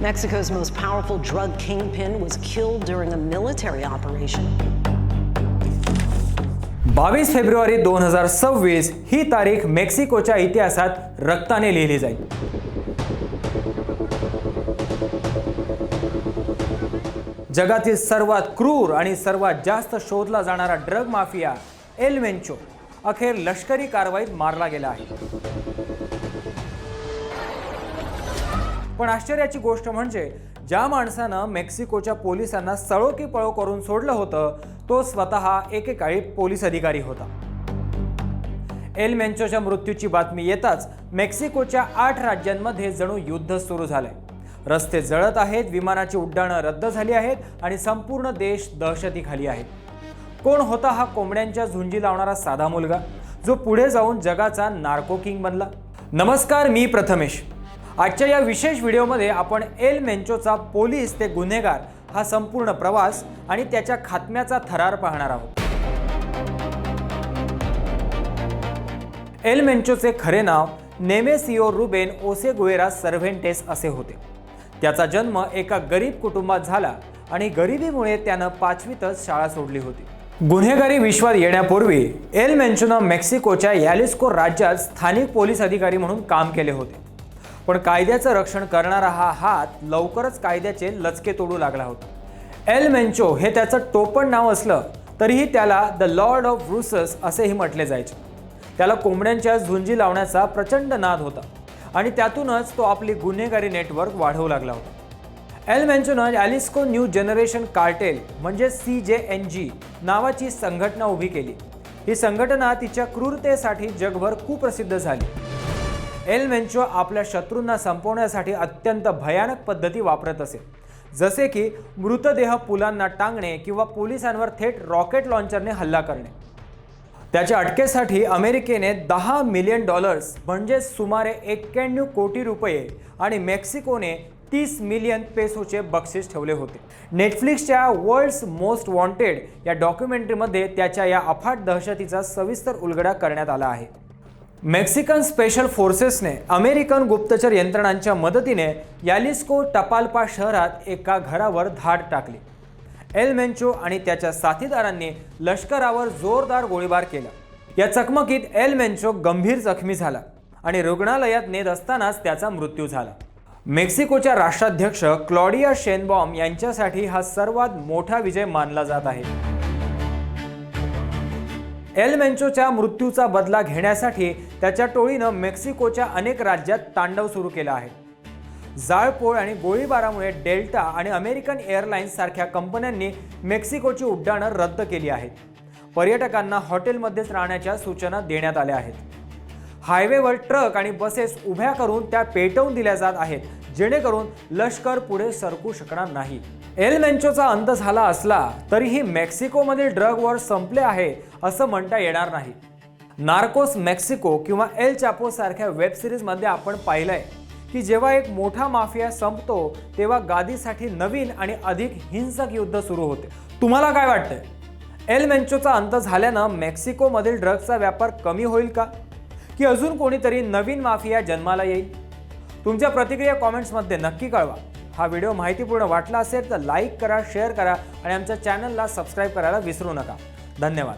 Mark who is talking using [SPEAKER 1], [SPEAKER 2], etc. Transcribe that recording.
[SPEAKER 1] Mexico's most powerful drug kingpin was killed during a military operation.
[SPEAKER 2] 22 February 2026 ही तारीख मेक्सिकोच्या इतिहासात रक्ताने लिहिली जाईल. जगातील सर्वात क्रूर आणि सर्वात जास्त शोधला जाणारा ड्रग माफिया एल मेन्चो अखेर लष्करी कारवाईत मारला गेला आहे. पण आश्चर्याची गोष्ट म्हणजे ज्या माणसानं मेक्सिकोच्या पोलिसांना सळो की पळो करून सोडलं होतं तो स्वतः एकेकाळी पोलीस अधिकारी होता. एल मेन्चोच्या मृत्यूची बातमी येताच मेक्सिकोच्या 8 राज्यांमध्ये जणू युद्ध सुरू झालंय. रस्ते जळत आहेत, विमानाची उड्डाणं रद्द झाली आहेत आणि संपूर्ण देश दहशतीखाली आहे. कोण होता हा कोंबड्यांच्या झुंजी लावणारा साधा मुलगा जो पुढे जाऊन जगाचा नार्को किंग बनला? नमस्कार, मी प्रथमेश. आजच्या या विशेष व्हिडिओमध्ये आपण एल मेन्चोचा पोलीस ते गुन्हेगार हा संपूर्ण प्रवास आणि त्याच्या खात्म्याचा थरार पाहणार आहोत. एल मेन्चोचे खरे नाव नेमेसिओ रुबेन ओसेगुएरा सर्व्हेंटेस असे होते. त्याचा जन्म एका गरीब कुटुंबात झाला आणि गरिबीमुळे त्यानं 5वीतच शाळा सोडली होती. गुन्हेगारी विश्वात येण्यापूर्वी एल मेन्चोनं मेक्सिकोच्या यालिस्को राज्यात स्थानिक पोलीस अधिकारी म्हणून काम केले होते. पण कायद्याचं रक्षण करणारा हा हात लवकरच कायद्याचे लचके तोडू लागला होता. एल मेन्चो हे त्याचं टोपण नाव असलं तरीही त्याला द लॉर्ड ऑफ ब्रुसेस असेही म्हटले जायचे. त्याला कोंबड्यांच्या झुंजी लावण्याचा प्रचंड नाद होता आणि त्यातूनच तो आपली गुन्हेगारी नेटवर्क वाढवू लागला होता. एल मेन्चोनं यालिस्को न्यू जनरेशन कार्टेल म्हणजे CJNG नावाची संघटना उभी केली. ही संघटना तिच्या क्रूरतेसाठी जगभर कुप्रसिद्ध झाली. एल मेन्चो आपल्या शत्रूंना संपवण्यासाठी अत्यंत भयानक पद्धती वापरत असे, जसे की मृतदेह पुलांना टांगणे किंवा पोलिसांवर थेट रॉकेट लॉन्चरने हल्ला करणे. त्याच्या अटकेसाठी अमेरिकेने $10 मिलियन म्हणजे सुमारे 91 कोटी रुपये आणि मेक्सिकोने 30 मिलियन पेसोचे बक्षीस ठेवले होते. नेटफ्लिक्सच्या वर्ल्ड्स मोस्ट वॉन्टेड या डॉक्युमेंटरीमध्ये त्याच्या या अफाट दहशतीचा सविस्तर उलगडा करण्यात आला आहे. मेक्सिकन स्पेशल फोर्सेसने अमेरिकन गुप्तचर यंत्रणांच्या मदतीने यालिस्को टपाल्पा शहरात एका घरावर धाड टाकली. एल मेन्चो आणि त्याच्या साथीदारांनी लष्करावर जोरदार गोळीबार केला. या चकमकीत एल मेन्चो गंभीर जखमी झाला आणि रुग्णालयात नेत असतानाच त्याचा मृत्यू झाला. मेक्सिकोच्या राष्ट्राध्यक्ष क्लॉडिया शेनबॉम यांच्यासाठी हा सर्वात मोठा विजय मानला जात आहे. एल मेन्चोच्या मृत्यूचा बदला घेण्यासाठी त्याच्या टोळीनं मेक्सिकोच्या अनेक राज्यात तांडव सुरू केला आहे. जाळपोळ आणि गोळीबारामुळे डेल्टा आणि अमेरिकन एअरलाइन्स सारख्या कंपन्यांनी मेक्सिकोची उड्डाणं रद्द केली आहेत. पर्यटकांना हॉटेलमध्येच राहण्याच्या सूचना देण्यात आल्या आहेत. हायवेवर ट्रक आणि बसेस उभ्या करून त्या पेटवून दिल्या जात आहेत, जेणेकरून लष्कर पुढे सरकू शकणार नाही. एल मेन्चोचा अंत झाला असला तरीही मेक्सिकोमधील ड्रग वॉर संपले आहे असं म्हणता येणार नाही. नार्कोस मेक्सिको किंवा एल चापो सारख्या वेब सिरीजमध्ये आपण पाहिलंय की जेव्हा एक मोठा माफिया संपतो तेव्हा गादीसाठी नवीन आणि अधिक हिंसक युद्ध सुरू होते. तुम्हाला काय वाटतंय? एल मेन्चोचा अंत झाल्यानं मेक्सिकोमधील ड्रग्सचा व्यापार कमी होईल का, की अजून कोणीतरी नवीन माफिया जन्माला येईल? तुमच्या प्रतिक्रिया कॉमेंट्समध्ये नक्की कळवा. हा व्हिडिओ माहितीपूर्ण वाटला असेल तर लाईक करा, शेअर करा आणि आमच्या चॅनलला सबस्क्राईब करायला विसरू नका. धन्यवाद.